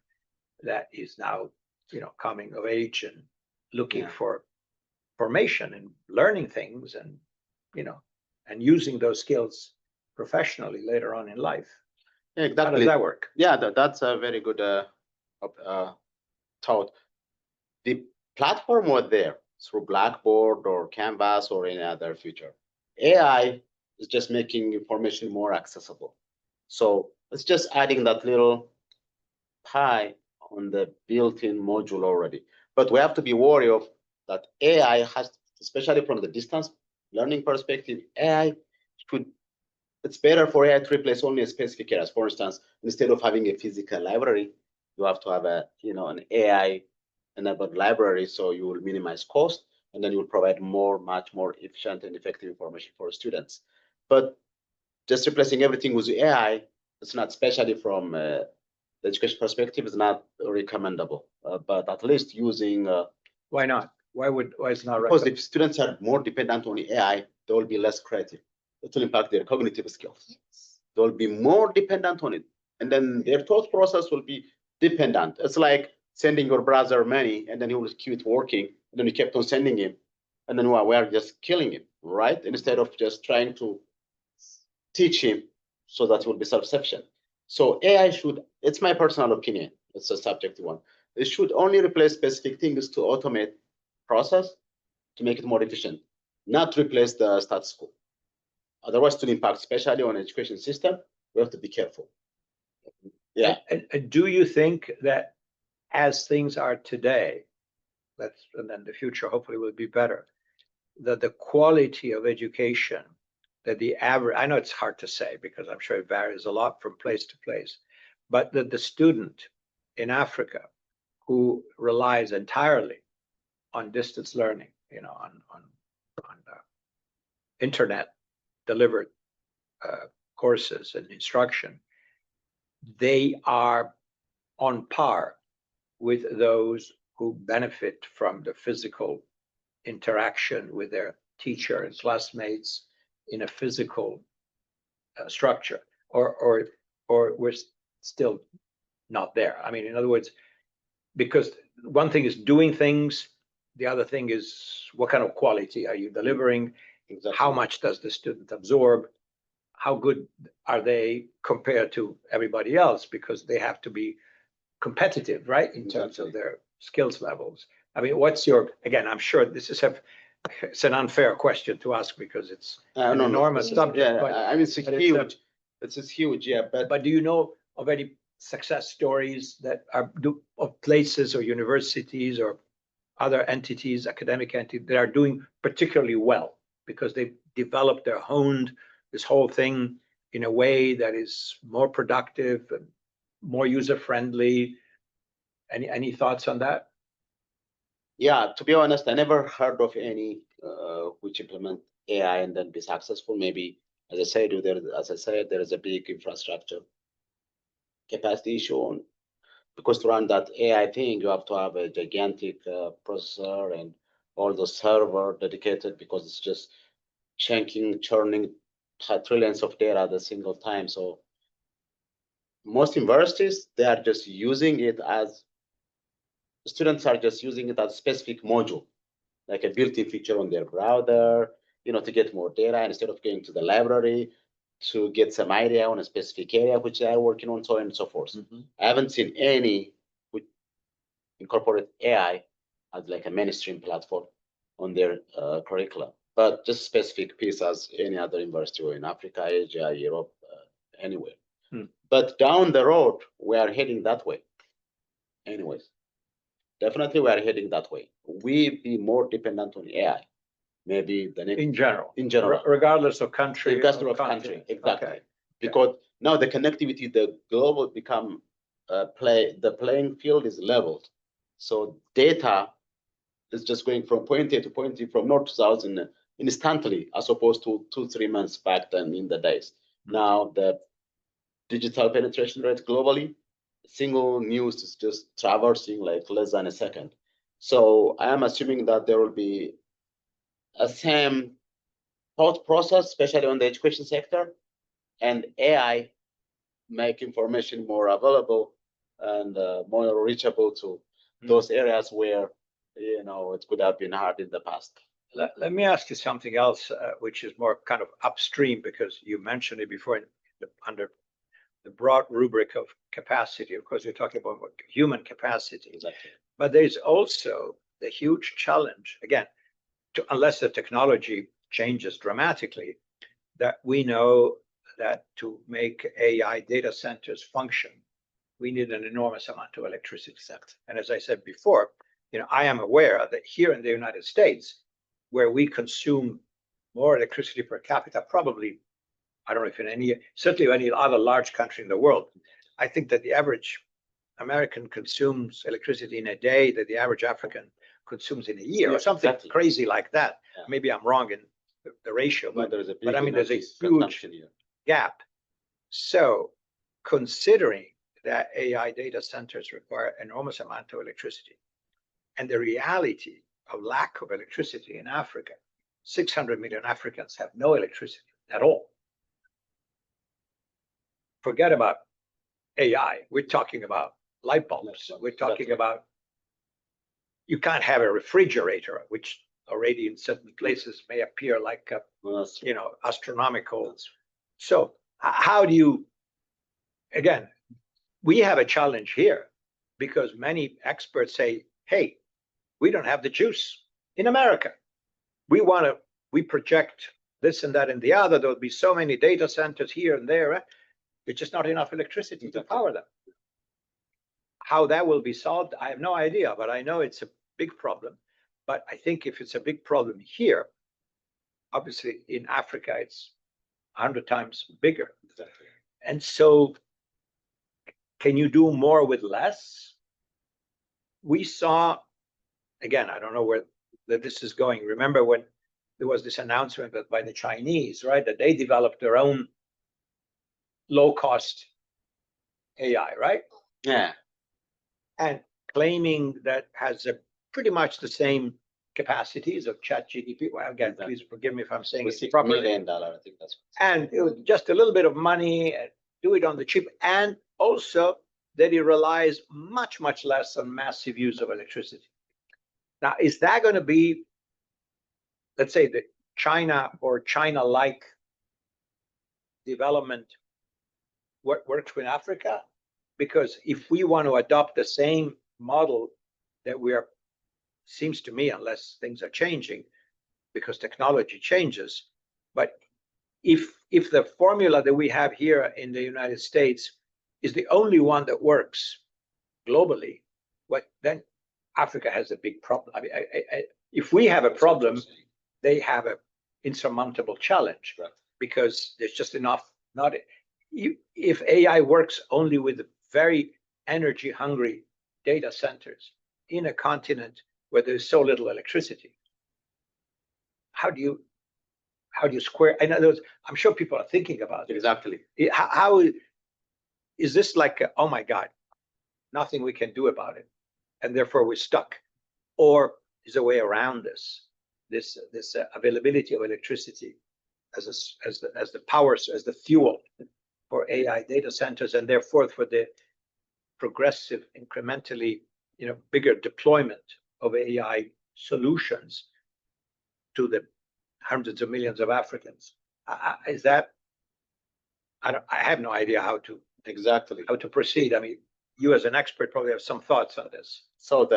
that is now, coming of age and looking for formation and learning things and, and using those skills professionally later on in life. Yeah, exactly. How does that work? Yeah, that's a very good thought. The platform was there through Blackboard or Canvas or any other feature. AI is just making information more accessible. So it's just adding that little pie on the built-in module already. But we have to be wary of that AI has, especially from the distance learning perspective, it's better for AI to replace only a specific areas. For instance, instead of having a physical library, you have to have an AI-enabled library, so you will minimize cost, and then you will provide much more efficient and effective information for students. But just replacing everything with AI, it's not, especially from the education perspective, is not recommendable. But at least using Why not? Why is it not right? Because if students are more dependent on AI, they will be less creative. It will impact their cognitive skills. Yes. They will be more dependent on it. And then their thought process will be dependent. It's like sending your brother money and then he will keep working. And then you kept on sending him. And then we are just killing him, right? Instead of just trying to teach him so that he will be self-sufficient. So AI should, it's my personal opinion, it's a subjective one. It should only replace specific things to automate process to make it more efficient, not replace the status quo. Otherwise, to impact, especially on education system, we have to be careful. Yeah. And do you think that as things are today, and then the future hopefully will be better, that the quality of education, that the average, I know it's hard to say because I'm sure it varies a lot from place to place, but that the student in Africa who relies entirely on distance learning, on internet delivered courses and instruction, they are on par with those who benefit from the physical interaction with their teacher and classmates in a physical structure, or we're still not there. I mean, in other words, because one thing is doing things, the other thing is what kind of quality are you delivering? Exactly. How much does the student absorb? How good are they compared to everybody else? Because they have to be competitive, right, in terms of their skills levels. I mean, what's your, again, I'm sure this is it's an unfair question to ask because it's an enormous subject. Yeah, but, I mean, it's huge. It's huge, yeah. But do you know of any success stories that are of places or universities or other entities, academic entities, that are doing particularly well because they've developed, they're honed this whole thing in a way that is more productive and more user-friendly? Any thoughts on that? Yeah, to be honest, I never heard of any which implement AI and then be successful. Maybe, as I said, there is a big infrastructure capacity issue on, because to run that AI thing, you have to have a gigantic processor and all the server dedicated, because it's just churning trillions of data at a single time. So most universities, they are just using it as, students are just using it as a specific module, like a built-in feature on their browser, to get more data instead of going to the library to get some idea on a specific area which they are working on, so on and so forth. Mm-hmm. I haven't seen any which incorporate AI as like a mainstream platform on their curriculum, but just specific piece as any other university or in Africa, Asia, Europe, anywhere. But down the road, we are heading that way. Anyways, definitely we are heading that way. We be more dependent on AI. Maybe the next, in general, regardless of country, exactly. Okay. Because now the connectivity, the global become the playing field is leveled. So data is just going from point A to point B, from north to south instantly, as opposed to 2-3 months back then in the days. Now the digital penetration rate globally, single news is just traversing like less than a second. So I am assuming that there will be a same thought process, especially on the education sector, and AI make information more available and more reachable to those areas where it could have been hard in the past. Let me ask you something else, which is more kind of upstream, because you mentioned it before under the broad rubric of capacity. Of course, you're talking about human capacity. Exactly. But there's also the huge challenge, again, unless the technology changes dramatically, that we know that to make AI data centers function, we need an enormous amount of electricity. And as I said before, I am aware that here in the United States, where we consume more electricity per capita, probably, I don't know if certainly any other large country in the world, I think that the average American consumes electricity in a day that the average African consumes in a year, or something crazy like that. Yeah. Maybe I'm wrong in the ratio, but there's a huge gap. So considering that AI data centers require enormous amount of electricity, and the reality of lack of electricity in Africa, 600 million Africans have no electricity at all. Forget about AI. We're talking about light bulbs. We're talking about, you can't have a refrigerator, which already in certain places may appear like astronomical. So how do you, again, we have a challenge here because many experts say, hey, we don't have the juice in America. We project this and that and the other. There'll be so many data centers here and there. There's just not enough electricity to power them. How that will be solved, I have no idea, but I know it's a big problem. But I think if it's a big problem here, obviously in Africa, it's 100 times bigger. Exactly. And so can you do more with less? We saw, again, I don't know where this is going. Remember when there was this announcement by the Chinese, right, that they developed their own low-cost AI, right? Yeah. And claiming that has pretty much the same capacities of ChatGPT. Well, again, please forgive me if I'm saying it properly. $6 million, I think that's. And it was just a little bit of money, do it on the cheap, and also that it relies much, much less on massive use of electricity. Now, is that going to be, let's say, the China or China-like development what works in Africa? Because if we want to adopt the same model that seems to me, unless things are changing, because technology changes, but if the formula that we have here in the United States is the only one that works globally, then Africa has a big problem. I mean, if we have a problem, they have an insurmountable challenge, right? Because there's just enough. If AI works only with very energy-hungry data centers in a continent where there's so little electricity, how do you square? In other words, I'm sure people are thinking about it. Exactly. How is this like, oh my God, nothing we can do about it, and therefore we're stuck? Or is a way around this availability of electricity as the power, as the fuel for AI data centers, and therefore for the progressive, incrementally, bigger deployment of AI solutions to the hundreds of millions of Africans? Is that? I have no idea how to proceed. I mean, you as an expert probably have some thoughts on this. So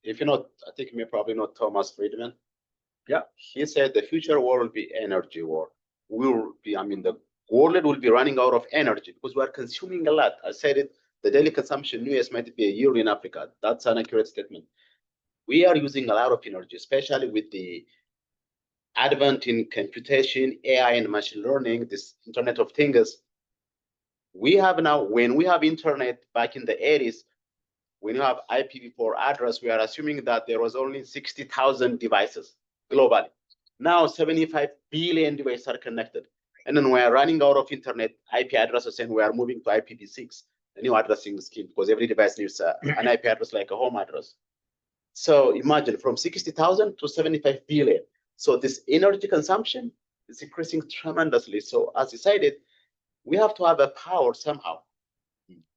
if you know, I think you may probably know Thomas Friedman. Yeah. He said the future war will be energy war. The world will be running out of energy because we are consuming a lot. I said it, the daily consumption in the US might be a year in Africa. That's an accurate statement. We are using a lot of energy, especially with the advent in computation, AI, and machine learning, this Internet of Things. We have now, when we have internet back in the 80s, when you have IPv4 address, we are assuming that there was only 60,000 devices globally. Now 75 billion devices are connected. And then we are running out of internet IP addresses, and we are moving to IPv6, a new addressing scheme, because every device needs an IP address like a home address. So imagine from 60,000 to 75 billion. So this energy consumption is increasing tremendously. So as decided, we have to have a power somehow,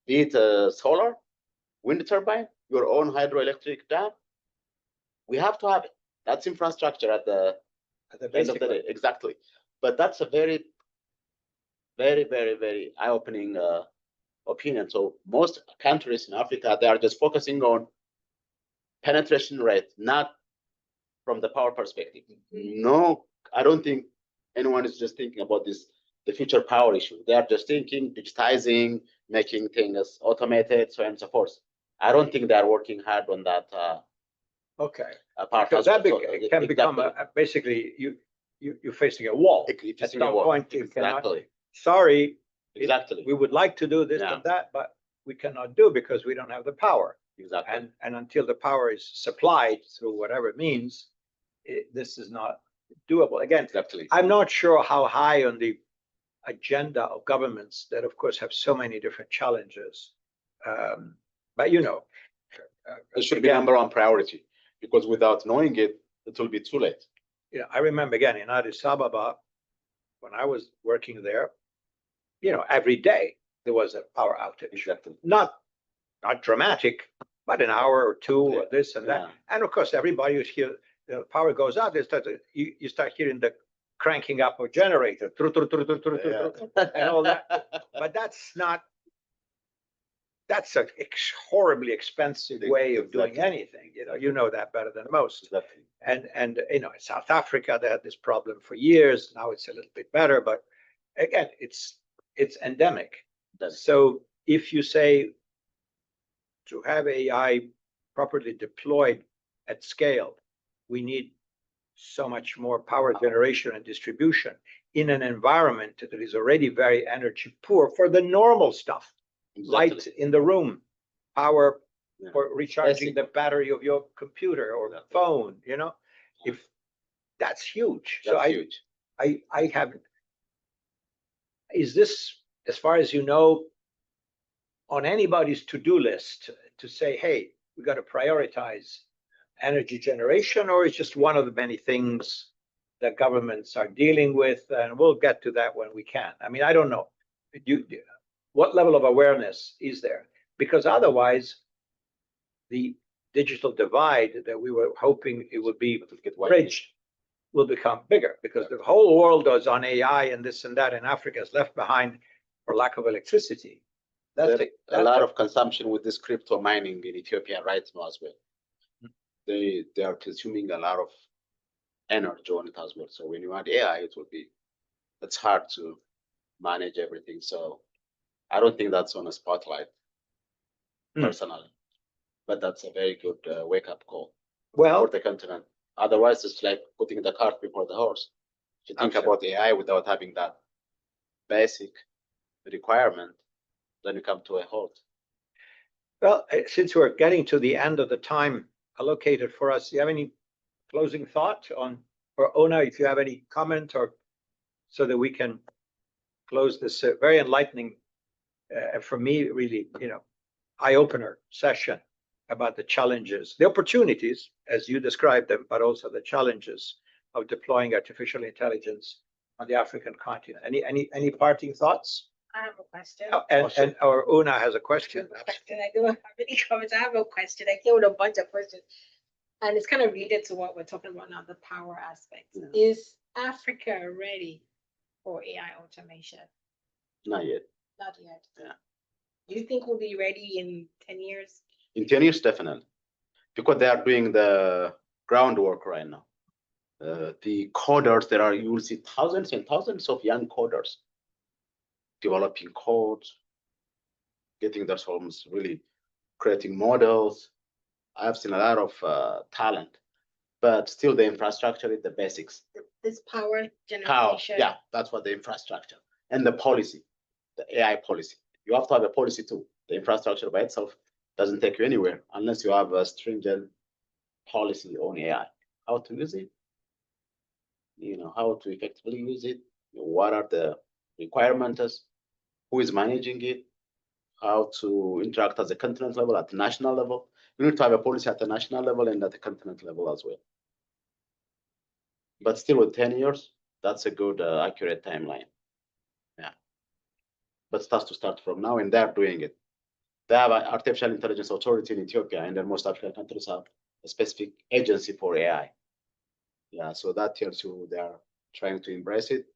be it solar, wind turbine, your own hydroelectric dam. We have to have it. That's infrastructure at the end of the day. Exactly. But that's a very, very, very, very eye-opening opinion. So most countries in Africa, they are just focusing on penetration rate, not from the power perspective. No, I don't think anyone is just thinking about this, the future power issue. They are just thinking digitizing, making things automated, so on and so forth. I don't think they are working hard on that. Okay. Part Because that so, can become basically you're facing a wall. At some point, you cannot. Sorry, Exactly. we would like to do this and that, but we cannot do because we don't have the power. Exactly. And until the power is supplied through whatever means, this is not doable. Again, Exactly. I'm not sure how high on the agenda of governments that, of course, have so many different challenges. But you know, it should be number one priority, because without knowing it, it will be too late. Yeah, I remember again in Addis Ababa when I was working there. Every day there was a power outage. Exactly. Not dramatic, but an hour or two, or this and that. And of course, everybody was here. The power goes out. You start hearing the cranking up of generator, and all that. But that's a horribly expensive way of doing anything. You know that better than most. Exactly. And in South Africa, they had this problem for years. Now it's a little bit better, but again, it's endemic. So if you say to have AI properly deployed at scale, we need so much more power generation and distribution in an environment that is already very energy poor for the normal stuff. Light in the room, power for recharging the battery of your computer or phone, if that's huge. I haven't. Is this, as far as you know, on anybody's to-do list to say, hey, we got to prioritize energy generation, or it's just one of the many things that governments are dealing with, and we'll get to that when we can. I mean, I don't know. What level of awareness is there? Because otherwise, the digital divide that we were hoping it would be bridged will become bigger, because the whole world is on AI and this and that, and Africa is left behind for lack of electricity. That's a lot of consumption with this crypto mining in Ethiopia right now as well. They are consuming a lot of energy on it as well. So when you add AI, it's hard to manage everything. So I don't think that's on a spotlight personally, but that's a very good wake-up call for the continent. Otherwise, it's like putting the cart before the horse. If you think about AI without having that basic requirement, then you come to a halt. Well, since we're getting to the end of the time allocated for us, do you have any closing thought on, or Ona, if you have any comment, or so that we can close this very enlightening, for me, really, eye-opener session about the challenges, the opportunities, as you described them, but also the challenges of deploying artificial intelligence on the African continent. Any parting thoughts? I have a question. And our Una has a question. I don't have any comments. I have a question. I came with a bunch of questions, and it's kind of related to what we're talking about now, the power aspect. Is Africa ready for AI automation? Not yet. Not yet. Yeah. Do you think we'll be ready in 10 years? In 10 years, definitely, because they are doing the groundwork right now. The coders, you will see thousands and thousands of young coders developing code, getting their homes, really creating models. I've seen a lot of talent, but still the infrastructure is the basics. This power generation. Yeah, that's what the infrastructure and the policy, the AI policy. You have to have a policy too. The infrastructure by itself doesn't take you anywhere unless you have a stringent policy on AI. How to use it, how to effectively use it, what are the requirements, who is managing it, how to interact at the continent level, at the national level. You need to have a policy at the national level and at the continent level as well. But still, with 10 years, that's a good, accurate timeline. Yeah. But it has to start from now, and they're doing it. They have an artificial intelligence authority in Ethiopia, and then most African countries have a specific agency for AI. Yeah, so that tells you they are trying to embrace it,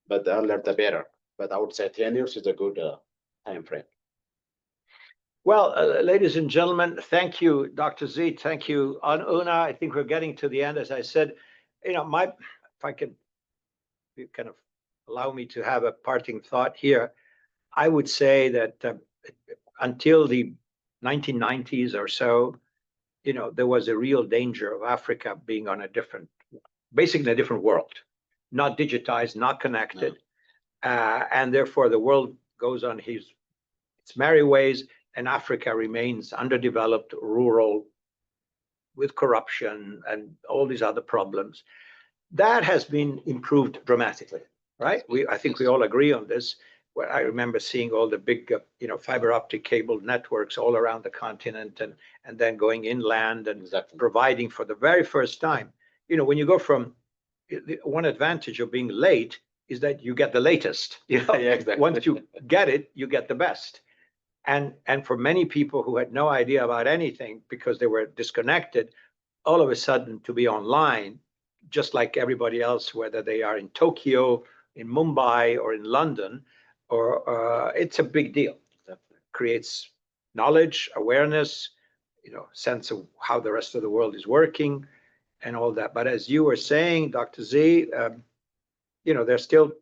but the earlier the better. But I would say 10 years is a good time frame. Well, ladies and gentlemen, thank you, Dr. Z. Thank you, Una. I think we're getting to the end. As I said, if I can, you kind of allow me to have a parting thought here, I would say that until the 1990s or so, there was a real danger of Africa being on basically a different world, not digitized, not connected, and therefore the world goes on its merry ways, and Africa remains underdeveloped, rural, with corruption and all these other problems. That has been improved dramatically, right? I think we all agree on this. Where I remember seeing all the big, fiber optic cable networks all around the continent, and then going inland and providing for the very first time. When you go from one advantage of being late is that you get the latest. Yeah, exactly. Once you get it, you get the best. And for many people who had no idea about anything because they were disconnected, all of a sudden to be online, just like everybody else, whether they are in Tokyo, in Mumbai, or in London, or it's a big deal. That creates knowledge, awareness, sense of how the rest of the world is working, and all that. But as you were saying, Dr. Z, there's still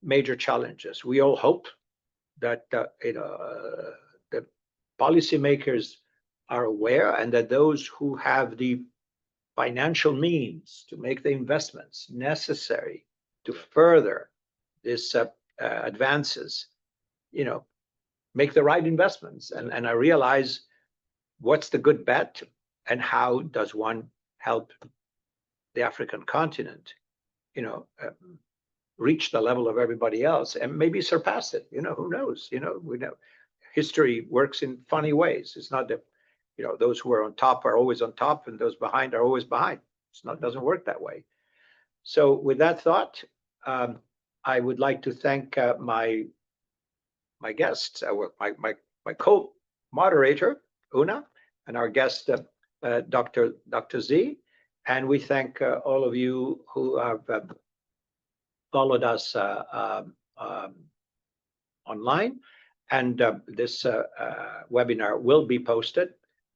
major challenges. We all hope that the policymakers are aware, and that those who have the financial means to make the investments necessary to further this advances, make the right investments, and I realize what's the good bet, and how does one help the African continent, reach the level of everybody else and maybe surpass it. Who knows? We know history works in funny ways. It's not that those who are on top are always on top and those behind are always behind. Doesn't work that way. So with that thought, I would like to thank my guests, my co-moderator Una, and our guest Dr. Z, and we thank all of you who have followed us online, and this webinar will be posted,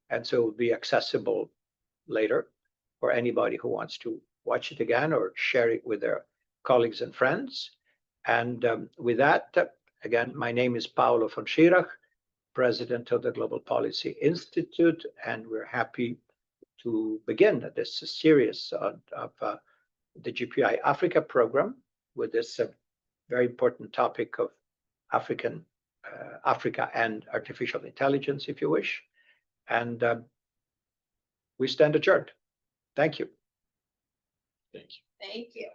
and so it will be accessible later for anybody who wants to watch it again or share it with their colleagues and friends. And with that, again, my name is Paolo von Schirach, President of the Global Policy Institute, and we're happy to begin this series of the GPI Africa program with this very important topic of Africa and artificial intelligence, if you wish. And we stand adjourned. Thank you. Thank you. Thank you.